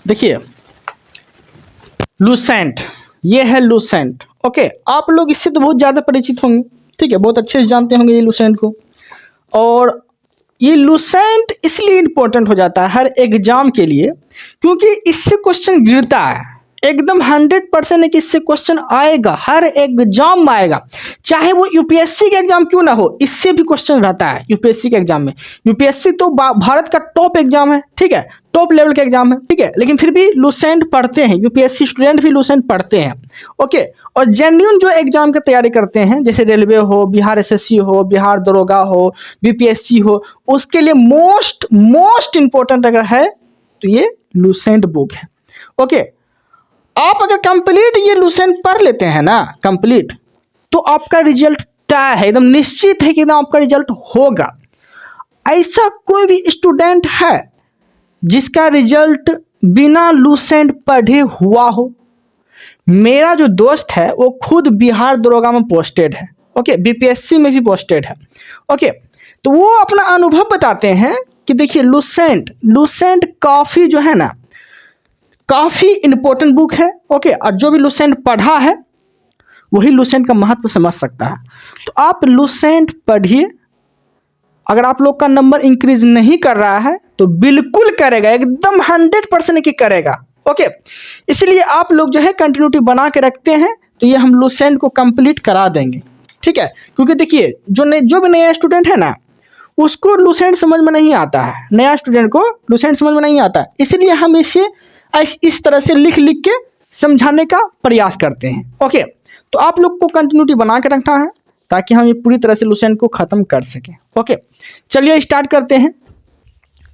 देखिए लूसेंट, ये है लूसेंट। ओके, आप लोग इससे तो बहुत ज़्यादा परिचित होंगे, ठीक है, बहुत अच्छे से जानते होंगे ये लूसेंट को। और ये लूसेंट इसलिए इम्पोर्टेंट हो जाता है हर एग्जाम के लिए क्योंकि इससे क्वेश्चन गिरता है एकदम 100% है कि इससे क्वेश्चन आएगा, हर एग्जाम में आएगा, चाहे वो यूपीएससी के एग्जाम क्यों ना हो, इससे भी क्वेश्चन रहता है यूपीएससी के एग्जाम में। यूपीएससी तो भारत का टॉप एग्जाम है, ठीक है, टॉप लेवल का एग्जाम है, ठीक है, लेकिन फिर भी लूसेंट पढ़ते हैं, यूपीएससी स्टूडेंट भी लूसेंट पढ़ते हैं। ओके, और जेन्युइन जो एग्जाम की तैयारी करते हैं जैसे रेलवे हो, बिहार एसएससी हो, बिहार दरोगा हो, बीपीएससी हो, उसके लिए मोस्ट इंपॉर्टेंट अगर है तो ये लूसेंट बुक है। ओके, आप अगर कंप्लीट ये लूसेंट पढ़ लेते हैं ना कंप्लीट, तो आपका रिजल्ट तय है, एकदम निश्चित है कि एकदम आपका रिजल्ट होगा। ऐसा कोई भी स्टूडेंट है जिसका रिजल्ट बिना लूसेंट पढ़े हुआ हो? मेरा जो दोस्त है वो खुद बिहार दरोगा में पोस्टेड है, ओके, बीपीएससी में भी पोस्टेड है। ओके, तो वो अपना अनुभव बताते हैं कि देखिए लूसेंट काफ़ी जो है ना, काफ़ी इम्पोर्टेंट बुक है। ओके, और जो भी लूसेंट पढ़ा है वही लूसेंट का महत्व समझ सकता है। तो आप लूसेंट पढ़िए, अगर आप लोग का नंबर इंक्रीज नहीं कर रहा है तो बिल्कुल करेगा, एकदम 100% की करेगा। ओके, इसलिए आप लोग जो है कंटिन्यूटी बना के रखते हैं तो ये हम लूसेंट को कंप्लीट करा देंगे, ठीक है। क्योंकि देखिए जो भी नया स्टूडेंट है ना उसको लूसेंट समझ में नहीं आता है, नया स्टूडेंट को लूसेंट समझ में नहीं आता है, इसलिए हम इसे इस तरह से लिख के समझाने का प्रयास करते हैं। ओके, तो आप लोग को कंटिन्यूटी बना के रखना है ताकि हम ये पूरी तरह से लूसेंट को ख़त्म कर सकें। ओके, चलिए स्टार्ट करते हैं।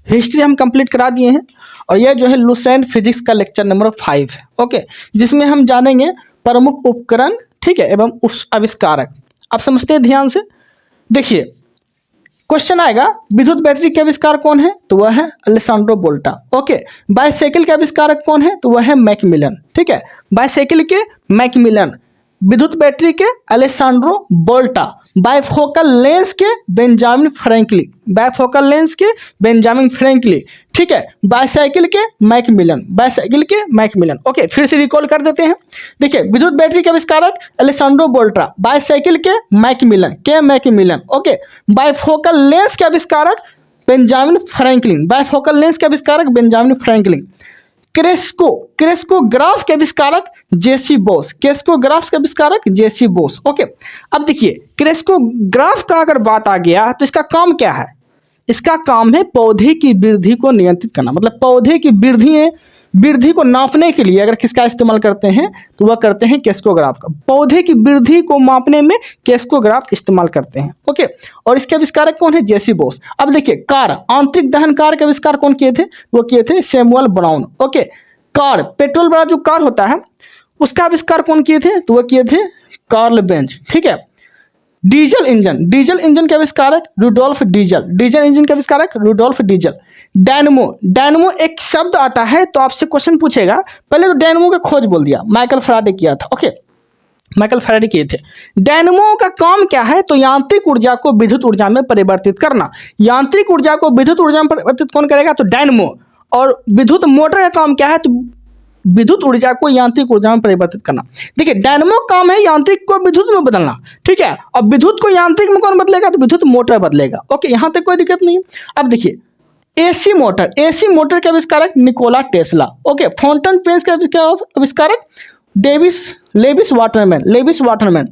हिस्ट्री हम कंप्लीट करा दिए हैं और यह जो है लूसेंट फिजिक्स का लेक्चर नंबर 5 है। ओके, जिसमें हम जानेंगे प्रमुख उपकरण, ठीक है, एवं आविष्कारक। आप समझते हैं ध्यान से। देखिए क्वेश्चन आएगा विद्युत बैटरी के आविष्कार कौन है, तो वह है अलेसांड्रो वोल्टा। ओके, बाइसाइकिल के आविष्कारक कौन है, तो वह है मैकमिलन, ठीक है, बाइसाइकिल के मैकमिलन, विद्युत बैटरी के अलेसांड्रो वोल्टा, बाइफोकल लेंस के बेंजामिन फ्रैंकलिन, बाइफोकल लेंस के बेंजामिन फ्रैंकलिन, ठीक है, बाइसाइकिल के मैकमिलन, बाइसाइकिल के मैकमिलन। ओके, फिर से रिकॉल कर देते हैं। देखिए विद्युत बैटरी के आविष्कारक अलेसांड्रो वोल्टा, बाइसाइकिल के मैकमिलन। ओके, बाइफोकल लेंस के आविष्कारक बेंजामिन फ्रैंकलिन, बाइफोकल लेंस के आविष्कारक बेंजामिन फ्रैंकलिन। क्रेस्कोग्राफ के आविष्कारक जेसी बोस, क्रेस्कोग्राफ के आविष्कारक जेसी बोस। ओके, अब देखिए क्रेस्कोग्राफ का अगर बात आ गया तो इसका काम क्या है? इसका काम है पौधे की वृद्धि को नियंत्रित करना, मतलब पौधे की वृद्धि को नापने के लिए अगर किसका इस्तेमाल करते हैं तो वह करते हैं क्रेस्कोग्राफ का। पौधे की वृद्धि को मापने में क्रेस्कोग्राफ इस्तेमाल करते हैं। ओके, और इसके आविष्कारक कौन है? जेसी बोस। अब देखिए कार, आंतरिक दहन कार के आविष्कार कौन किए थे? वो किए थे Samuel brown. Okay, car, petrol वाला जो कार होता है उसका आविष्कार कौन किए थे? तो वह किए थे कार्ल बेंज, ठीक है। डीजल इंजन के आविष्कारक रुडोल्फ डीजल, डीजल इंजन के आविष्कारक रुडोल्फ डीजल। डायनमो एक शब्द आता है तो आपसे क्वेश्चन पूछेगा, पहले तो डायनमो का खोज बोल दिया, माइकल फैराडे किया था। ओके, माइकल फैराडे किए थे। डायनमो का काम क्या है? तो यांत्रिक ऊर्जा को विद्युत ऊर्जा में परिवर्तित करना। यांत्रिक ऊर्जा को विद्युत ऊर्जा में परिवर्तित कौन करेगा? तो डायनमो। और विद्युत मोटर का काम क्या है? तो विद्युत ऊर्जा को यांत्रिक ऊर्जा में परिवर्तित करना। देखिए डायनमो का काम है यांत्रिक को विद्युत में बदलना, ठीक है, और विद्युत को यांत्रिक में कौन बदलेगा? तो विद्युत मोटर बदलेगा। ओके, यहां तक कोई दिक्कत नहीं है। अब देखिए एसी मोटर के आविष्कारक Nikola Tesla. Okay, fountain pens के आविष्कारक लेविस वाटरमैन।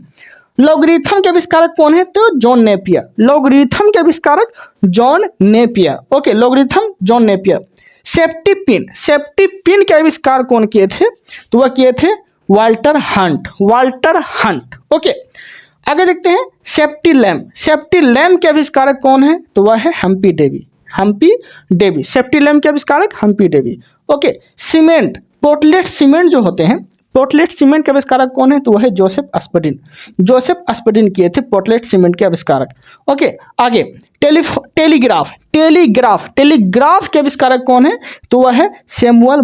लॉगरिथम के आविष्कारक कौन है? तो जॉन नेपियर, लॉगरिथम के आविष्कारक John Napier. Okay, logarithm John Napier. Safety pin के आविष्कार कौन किए थे? तो वह किए थे वाल्टर हंट। ओके, आगे देखते हैं सेफ्टी लैम्प के आविष्कारक कौन है? तो वह है हम्पी डेवी। सेफ्टी लैम्प के आविष्कारक Humphry Davy. Okay, Portland cement जो होते हैं, पोर्टलेट सीमेंट के आविष्कारक कौन है? तो वह है जोसेफ अस्पर्डिन किए थे पोर्टलेट सीमेंट के आविष्कारक। ओके, आगे टेलीग्राफ के आविष्कारक कौन है? तो वह है सैमुअल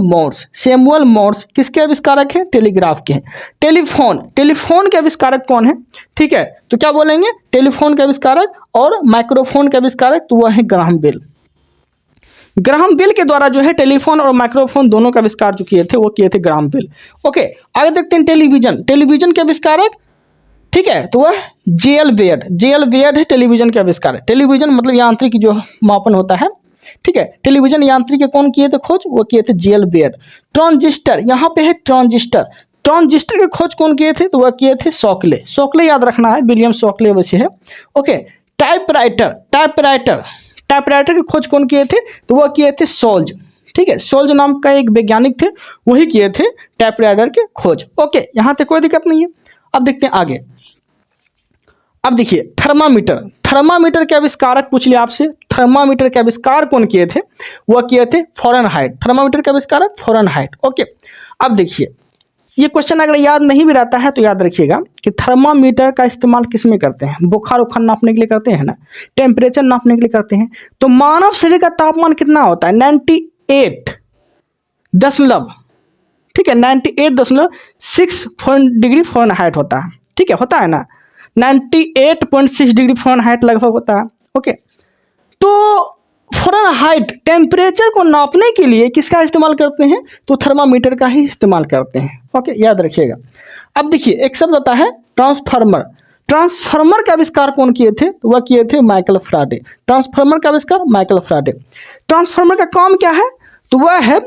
मोर्स किसके आविष्कारक हैं? टेलीग्राफ के हैं। टेलीफोन के आविष्कारक कौन है? ठीक है, तो क्या बोलेंगे? टेलीफोन के आविष्कारक। और माइक्रोफोन के आविष्कारक तो वह है ग्राहम बेल। ग्राहम बेल के द्वारा जो है टेलीफोन और माइक्रोफोन दोनों का आविष्कार जो किए थे वो किए थे ग्राहम बेल। ओके, आगे देखते हैं टेलीविजन। टेलीविजन के आविष्कारक, ठीक है, तो वह जेएल बेयर्ड। जेएल बेयर्ड है टेलीविजन के आविष्कार। टेलीविजन मतलब यांत्रिक जो मापन होता है, ठीक है, टेलीविजन यांत्रिक के कौन किए थे खोज, वो किए थे जेएल बेयर्ड। ट्रांजिस्टर, यहाँ पे है ट्रांजिस्टर। ट्रांजिस्टर के खोज कौन किए थे, तो वह किए थे शॉकले। शॉकले याद रखना है, विलियम शॉकले वैसे है। Okay, typewriter. टाइपराइटर, टाइपराइटर की खोज कौन किए थे, तो वह किए थे सोल्ज। ठीक है, सोल्ज नाम का एक वैज्ञानिक थे, वही किए थे टाइपराइटर के खोज। ओके, यहाँ तक कोई दिक्कत नहीं है। अब देखते हैं आगे। अब देखिए थर्मामीटर। थर्मामीटर के आविष्कारक पूछ लिया आपसे, थर्मामीटर के आविष्कार कौन किए थे, वह किए थे फॉरेनहाइट। थर्मामीटर के आविष्कारक फॉरेनहाइट। ओके, अब देखिए ये क्वेश्चन अगर याद नहीं भी रहता है तो याद रखिएगा कि थर्मामीटर का इस्तेमाल किस में करते हैं, बुखार उखार नापने के लिए करते हैं ना, टेम्परेचर नापने के लिए करते हैं। तो मानव शरीर का तापमान कितना होता है, 98 दशमलव, ठीक है, 98.6 डिग्री फ़ारेनहाइट होता है। ठीक है, होता है ना, 98.6 डिग्री फ़ारेनहाइट लगभग होता है। ओके, तो फ़ारेनहाइट टेम्परेचर को नापने के लिए किसका इस्तेमाल करते हैं, तो थर्मामीटर का ही इस्तेमाल करते हैं। ओके, याद रखिएगा। अब देखिए एक शब्द आता है ट्रांसफार्मर। ट्रांसफार्मर का आविष्कार कौन किए थे, तो वह किए थे माइकल फ्राडे। ट्रांसफार्मर का आविष्कार माइकल फ्राडे। ट्रांसफार्मर का काम क्या है, तो वह है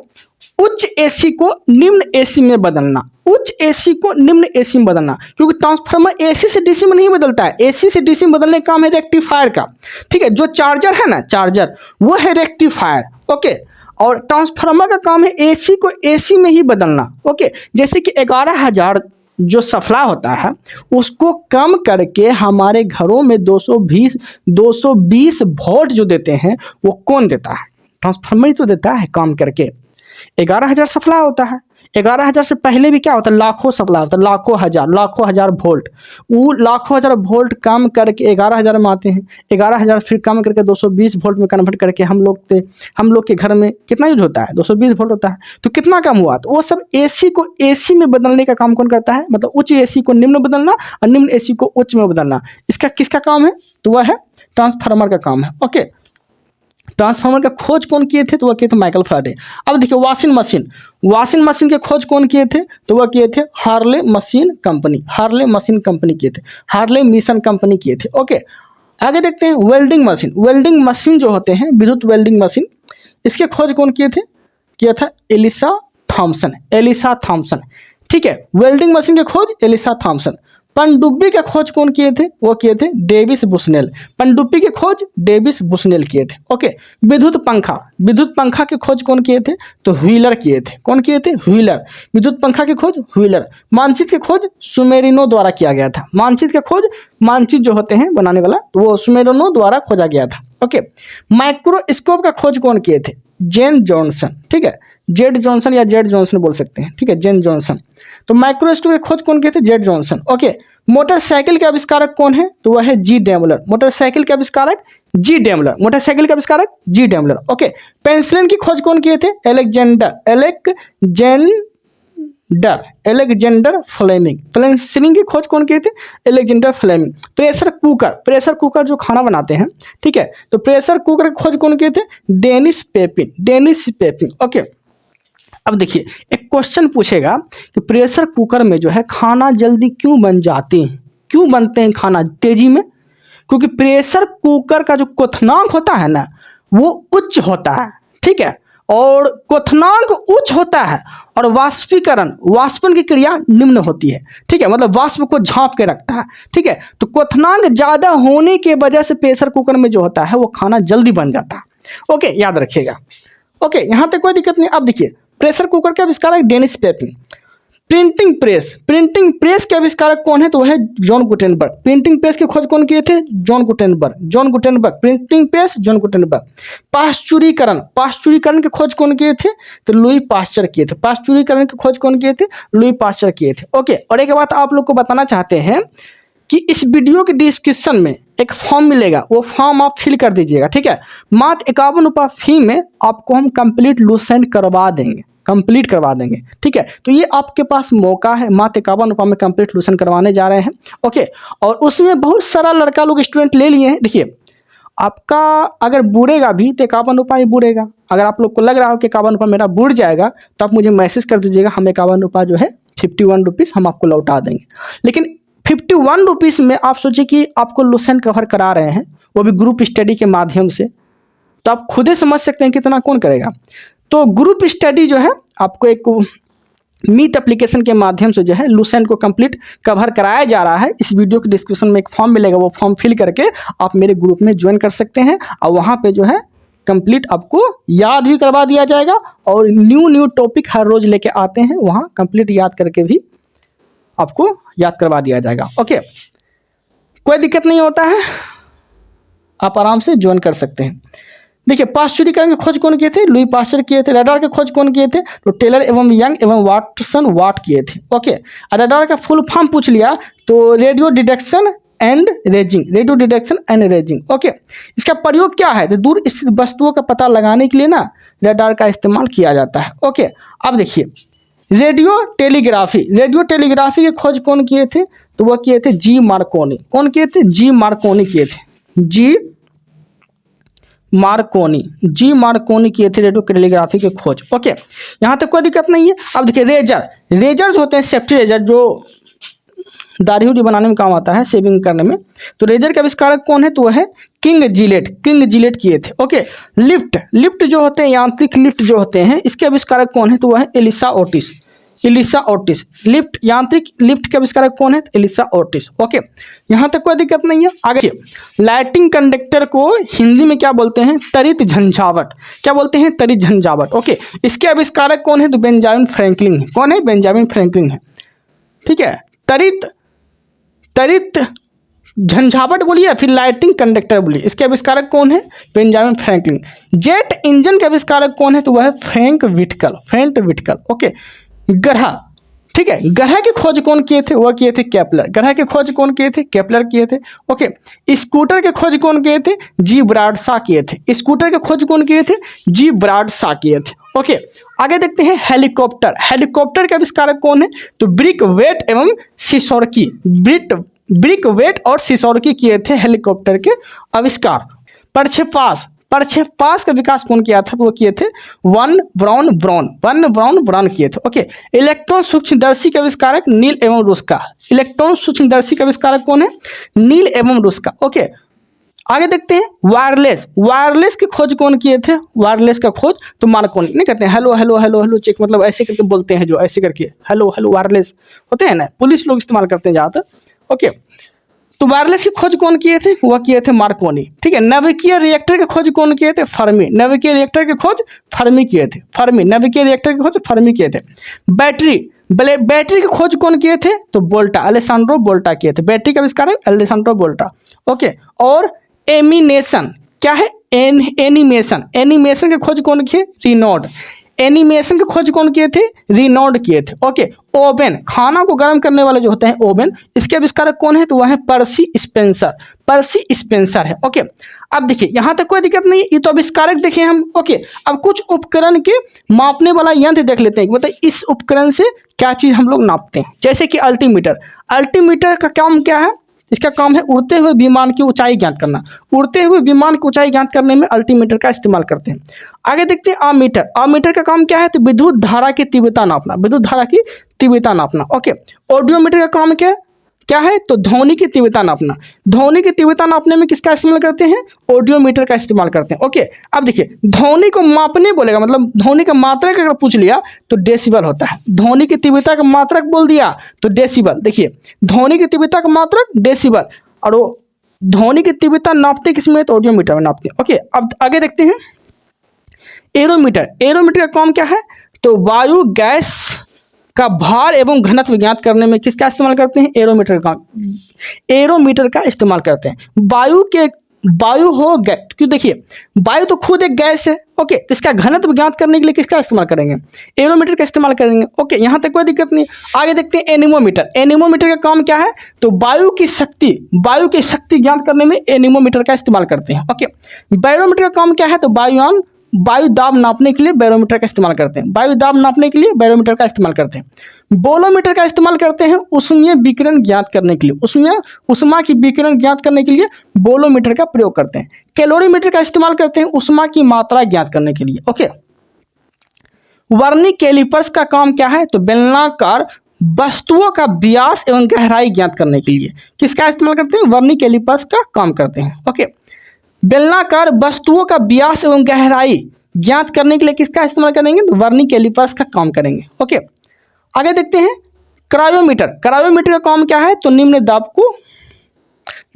उच्च एसी को निम्न एसी में बदलना। उच्च एसी को निम्न एसी में बदलना, क्योंकि ट्रांसफार्मर एसी से डीसी में नहीं बदलता है, एसी से डीसी में बदलने का काम है रेक्टिफायर का। ठीक है, जो चार्जर है ना, चार्जर वो है रेक्टिफायर। ओके, और ट्रांसफार्मर का काम है एसी को एसी में ही बदलना। ओके, जैसे कि 11,000 जो सप्लाई होता है उसको कम करके हमारे घरों में 220 वोल्ट जो देते हैं वो कौन देता है, ट्रांसफार्मर ही तो देता है काम करके। 11,000 सप्लाई होता है, 11,000 से पहले भी क्या होता है, लाखों सप्लाई होता है, लाखों हजार वोल्ट। वो लाखों हजार वोल्ट कम करके 11,000 में आते हैं, 11,000 फिर कम करके 220 वोल्ट में कन्वर्ट करके हम लोग के घर में कितना यूज होता है, 220 वोल्ट होता है। तो कितना कम हुआ, तो वो सब एसी को एसी में बदलने का काम कौन करता है, मतलब उच्च एसी को निम्न बदलना और निम्न एसी को उच्च में बदलना। इसका किसका काम है, तो वह है ट्रांसफार्मर का काम है। ओके, ट्रांसफार्मर का खोज कौन किए थे, तो वह किए थे माइकल फ्राडे। अब देखिए वॉशिंग मशीन। वॉशिंग मशीन के खोज कौन किए थे, तो वह किए थे Harley machine company. Harley machine company किए थे, हार्ले मिशन कंपनी किए थे। ओके, आगे देखते हैं वेल्डिंग मशीन। वेल्डिंग मशीन जो होते हैं, विद्युत वेल्डिंग मशीन, इसके खोज कौन किए थे, किया था एलिसा थॉमसन। एलिसा थॉमसन, ठीक है, वेल्डिंग मशीन के खोज एलिसा थॉमसन। पनडुब्बी का खोज कौन किए थे, वो किए थे डेविस बुशनेल। पनडुब्बी के खोज डेविस बुशनेल किए थे। ओके, विद्युत पंखा। विद्युत पंखा के खोज कौन किए थे, तो व्हीलर किए थे। कौन किए थे, व्हीलर। विद्युत पंखा के खोज व्हीलर। मानचित्र के खोज सुमेरिनो द्वारा किया गया था। मानचित्र के खोज, मानचित्र जो होते हैं बनाने वाला, तो वो सुमेरिनो द्वारा खोजा गया था। ओके, माइक्रोस्कोप का खोज कौन किए थे, जेन जॉनसन। ठीक है, जेड जॉनसन या जेड जॉनसन बोल सकते हैं। ठीक है, जेन जॉनसन। तो माइक्रोस्कोप के खोज कौन किए थे, जेड जॉनसन। ओके, मोटरसाइकिल के आविष्कारक कौन है, तो वह है जी डेमलर। मोटरसाइकिल के आविष्कारक जी डेमलर। मोटरसाइकिल के आविष्कारक जी डेमलर। ओके, पेंसिलिन की खोज कौन किए थे, एलेक्जेंडर फ्लेमिंग। पेंसिलिन की खोज कौन किए थे, Alexander Fleming. Pressure cooker. Pressure cooker जो खाना बनाते हैं, ठीक है, तो प्रेशर कुकर की खोज कौन किए थे, Denis Papin. Denis Papin. Okay, अब देखिए एक क्वेश्चन पूछेगा कि प्रेशर कुकर में जो है खाना जल्दी क्यों बन जाते हैं, क्यों बनते हैं खाना तेजी में, क्योंकि प्रेशर कुकर का जो क्वथनांक होता है ना वो उच्च होता है। ठीक है, और क्वथनांक उच्च होता है और वाष्पन की क्रिया निम्न होती है। ठीक है, मतलब वाष्प को झांप के रखता है। ठीक है, तो क्वथनांक ज्यादा होने के वजह से प्रेशर कुकर में जो होता है वो खाना जल्दी बन जाता है। ओके, याद रखिएगा। ओके, यहाँ तक कोई दिक्कत नहीं। अब देखिए प्रेशर कुकर के आविष्कारक Denis Papin. Printing press. Printing press के आविष्कारक कौन है, तो वह है जॉन गुटेनबर्ग। प्रिंटिंग प्रेस के खोज कौन किए थे, John Gutenberg. John Gutenberg, printing press John Gutenberg. पाश्चुरीकरण। पाश्चुरीकरण के खोज कौन किए थे, तो लुई पाश्चर किए थे। पाश्चुरीकरण के खोज कौन किए थे, लुई पाश्चर किए थे। ओके, और एक बात आप लोग को बताना चाहते हैं कि इस वीडियो के डिस्क्रिप्शन में एक फॉर्म मिलेगा, वो फॉर्म आप फिल कर दीजिएगा। ठीक है, मात्र 51 रुपये फी में आपको हम कंप्लीट लूसेंट करवा देंगे, कंप्लीट करवा देंगे। ठीक है, तो ये आपके पास मौका है, मात्र 51 रुपये में कंप्लीट लूसेंट करवाने जा रहे हैं। ओके, और उसमें बहुत सारा लड़का लोग स्टूडेंट ले लिए हैं। देखिए आपका अगर बुड़ेगा भी तो इक्यावन रुपये ही बुड़ेगा। अगर आप लोग को लग रहा हो कि इक्यावन रुपये मेरा बुड़ जाएगा तो आप मुझे मैसेज कर दीजिएगा, हम 51 रुपये जो है 51 रुपीज़ हम आपको लौटा देंगे। लेकिन 51 रुपीज़ में आप सोचिए कि आपको लुसेंट कवर करा रहे हैं, वो भी ग्रुप स्टडी के माध्यम से, तो आप खुद ही समझ सकते हैं कितना कौन करेगा। तो ग्रुप स्टडी जो है आपको एक मीट एप्लीकेशन के माध्यम से जो है लुसेंट को कंप्लीट कवर कराया जा रहा है। इस वीडियो के डिस्क्रिप्शन में एक फॉर्म मिलेगा, वो फॉर्म फिल करके आप मेरे ग्रुप में ज्वाइन कर सकते हैं और वहाँ पे जो है कंप्लीट आपको याद भी करवा दिया जाएगा और न्यू टॉपिक हर रोज़ लेके आते हैं, वहाँ कंप्लीट याद करके भी आपको याद करवा दिया जाएगा। ओके, कोई दिक्कत नहीं होता है, आप आराम से ज्वाइन कर सकते हैं। देखिए, पास्चुरीकरण की खोज कौन किए थे? लुई पास्चर किए थे। रडार की खोज कौन किए थे? तो टेलर एवं यंग एवं वाटसन वाट किए थे। ओके, रडार का फुल फॉर्म पूछ लिया तो radio detection and raising, radio detection and raising. Okay, इसका प्रयोग क्या है? तो दूर स्थित वस्तुओं का पता लगाने के लिए ना रडार का इस्तेमाल किया जाता है। ओके, अब देखिए रेडियो टेलीग्राफी, रेडियो टेलीग्राफी की खोज कौन किए थे? तो वह किए थे जी मार्कोनी। कौन किए थे? जी मार्कोनी किए थे। जी मार्कोनी किए थे रेडियो टेलीग्राफी की खोज। ओके, यहाँ तक कोई दिक्कत नहीं है। अब देखिए रेजर जो होते हैं, सेफ्टी रेजर जो दाढ़ी उड़ी बनाने में काम आता है, शेविंग करने में, तो रेजर के आविष्कारक कौन है? तो वह है किंग जिलेट किए थे। ओके, लिफ्ट जो होते हैं, यांत्रिक लिफ्ट जो होते हैं, इसके आविष्कारक कौन है? तो वह है एलिसा ओटिस। यांत्रिक लिफ्ट के आविष्कारक कौन है? Elisa Otis. ओके, यहाँ तक कोई दिक्कत नहीं है। आगे, लाइटिंग कंडक्टर को हिंदी में क्या बोलते हैं? तरित झंझावट। क्या बोलते हैं? तरित झंझावट। ओके, इसके आविष्कारक कौन है? तो बेंजामिन फ्रैंकलिन है। कौन है? बेंजामिन फ्रैंकलिन है। ठीक है, तरित झंझावट बोलिए फिर लाइटिंग कंडक्टर बोलिए, इसके आविष्कारक कौन है? Benjamin Franklin. जेट इंजन के आविष्कारक कौन है? तो वह है फ्रैंक विटकल। ओके, ग्रह, ठीक है, ग्रह की खोज कौन किए थे? वह किए थे केपलर। ग्रह की खोज कौन किए थे? केपलर किए थे। ओके, स्कूटर की खोज कौन किए थे? जी ब्राडशॉ किए थे। स्कूटर की खोज कौन किए थे? जी ब्राडशॉ किए थे। ओके, आगे देखते हैं हेलीकॉप्टर के आविष्कारक कौन है? तो ब्रिक वेट और सिसोरकी किए थे हेलीकॉप्टर के आविष्कार। प्रक्षेपास का विकास कौन किया था? तो वो किए थे वन ब्राउन किए थे। ओके, इलेक्ट्रॉन सूक्ष्मदर्शी के आविष्कारक नील एवं रुस्का। इलेक्ट्रॉन सूक्ष्मदर्शी का आविष्कारक कौन है? नील एवं रुस्का। ओके, आगे देखते हैं वायरलेस की खोज कौन किए थे? वायरलेस का खोज तो मार्कोनी। नहीं कहते हैं हेलो चेक, मतलब ऐसे करके बोलते हैं, जो ऐसे करके हेलो वायरलेस होते हैं ना, पुलिस लोग इस्तेमाल करते हैं ज़्यादातर। ओके, तो वायरलेस की खोज कौन किए थे? वह किए थे मार्कोनी। ठीक है, नाभिकीय रिएक्टर की खोज कौन किए थे? फर्मी। नाभिकीय रिएक्टर की खोज फर्मी किए थे। नाभिकीय रिएक्टर की खोज फर्मी किए थे। बैटरी की खोज कौन किए थे? तो अलेसांड्रो बोल्टा किए थे। बैटरी का आविष्कारक अलेसांड्रो बोल्टा। ओके, और एनिमेशन क्या है? एनिमेशन की खोज कौन किए? रिनॉल्ड। एनिमेशन की खोज कौन किए थे? रिनॉल्ड किए थे। ओके, ओवन, खाना को गर्म करने वाले जो होते हैं ओवन, इसके आविष्कारक कौन है? तो वह है पर्सी स्पेंसर है। ओके, अब देखिए यहाँ तक कोई दिक्कत नहीं, ये तो आविष्कारक देखे हम। ओके, अब कुछ उपकरण के मापने वाला यंत्र देख लेते हैं, मतलब इस उपकरण से क्या चीज़ हम लोग नापते हैं। जैसे कि अल्टीमीटर का काम क्या है? इसका काम है उड़ते हुए विमान की ऊंचाई ज्ञात करना। उड़ते हुए विमान की ऊंचाई ज्ञात करने में अल्टीमीटर का इस्तेमाल करते हैं। आगे देखते हैं अमीटर का काम क्या है? तो विद्युत धारा की तीव्रता नापना। ओके, ऑडियोमीटर का काम क्या है? तो ध्वनि की तीव्रता नापना। ध्वनि की तीव्रता नापने में किसका इस्तेमाल करते हैं? ऑडियोमीटर का इस्तेमाल करते हैं। ओके, अब देखिए ध्वनि को मापने बोलेगा, मतलब ध्वनि का मात्रक अगर पूछ लिया तो डेसिबल होता है। ध्वनि की तीव्रता का मात्रक बोल दिया तो डेसिबल। देखिए ध्वनि की तीव्रता का मात्रक डेसिबल, और वो ध्वनि की तीव्रता नापते किसमें? तो ऑडियोमीटर में नापते हैं। ओके, अब आगे देखते हैं एरोमीटर का काम क्या है? तो वायु गैस का भार एवं घनत्व ज्ञात करने में किसका इस्तेमाल करते हैं? एरोमीटर का इस्तेमाल करते हैं। वायु हो गैस, क्यों? देखिए वायु तो खुद एक गैस है। ओके, तो इसका घनत्व ज्ञात करने के लिए किसका इस्तेमाल करेंगे? एरोमीटर का इस्तेमाल करेंगे। ओके, यहाँ तक कोई दिक्कत नहीं। आगे देखते हैं एनीमोमीटर का काम क्या है? तो वायु की शक्ति ज्ञात करने में एनीमोमीटर का इस्तेमाल करते हैं। ओके, बैरोमीटर का काम क्या है? तो वायु दाब नापने के लिए बैरोमीटर का इस्तेमाल करते हैं, वायु दाब नापने के लिए बैरोमीटर का इस्तेमाल करते हैं। बोलोमीटर का इस्तेमाल करते हैं ऊष्मीय विकिरण ज्ञात करने के लिए, उसमें ऊष्मा की विकिरण ज्ञात करने के लिए बोलोमीटर का प्रयोग करते हैं। कैलोरीमीटर का इस्तेमाल करते हैं ऊष्मा की मात्रा ज्ञात करने के लिए। ओके, वर्निक कैलिपर्स का काम क्या है? तो बेलनाकार वस्तुओं का व्यास एवं गहराई ज्ञात करने के लिए किसका इस्तेमाल करते हैं? वर्निक कैलिपर्स का काम करते हैं। ओके, बेलनाकार वस्तुओं का व्यास एवं गहराई ज्ञात करने के लिए किसका इस्तेमाल करेंगे? तो वर्निक कैलिपर्स का काम करेंगे। ओके, आगे देखते हैं क्रायोमीटर। क्रायोमीटर का काम क्या है? तो निम्न दाब को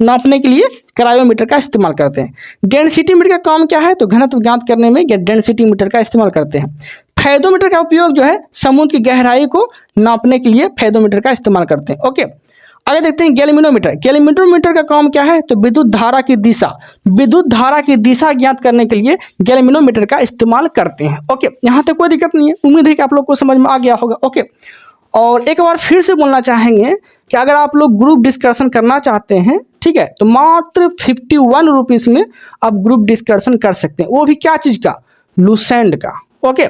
नापने के लिए क्रायोमीटर का इस्तेमाल करते हैं। डेंसिटी मीटर का काम क्या है? तो घनत्व ज्ञात करने में डेंसिटी मीटर का इस्तेमाल करते हैं। फेदोमीटर का उपयोग जो है समुद्र की गहराई को नापने के लिए फेदोमीटर का इस्तेमाल करते हैं। ओके, आगे देखते हैं गैल्वेनोमीटर। गैल्वेनोमीटर का काम क्या है? तो विद्युत धारा की दिशा ज्ञात करने के लिए गैल्वेनोमीटर का इस्तेमाल करते हैं। ओके, यहाँ तक कोई दिक्कत नहीं है, उम्मीद है कि आप लोग को समझ में आ गया होगा। ओके, और एक बार फिर से बोलना चाहेंगे कि अगर आप लोग ग्रुप डिस्कशन करना चाहते हैं, ठीक है, तो मात्र 51 रुपीज़ में आप ग्रुप डिस्कशन कर सकते हैं, वो भी क्या चीज़ का? लुसेंट का। ओके,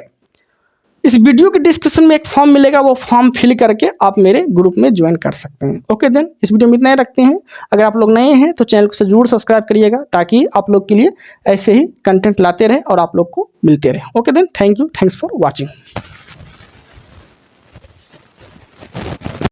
इस वीडियो के डिस्क्रिप्शन में एक फॉर्म मिलेगा, वो फॉर्म फिल करके आप मेरे ग्रुप में ज्वाइन कर सकते हैं। ओके देन, इस वीडियो में इतना ही रखते हैं। अगर आप लोग नए हैं तो चैनल को जरूर सब्सक्राइब करिएगा, ताकि आप लोग के लिए ऐसे ही कंटेंट लाते रहे और आप लोग को मिलते रहे। Okay then, thank you, thanks for watching.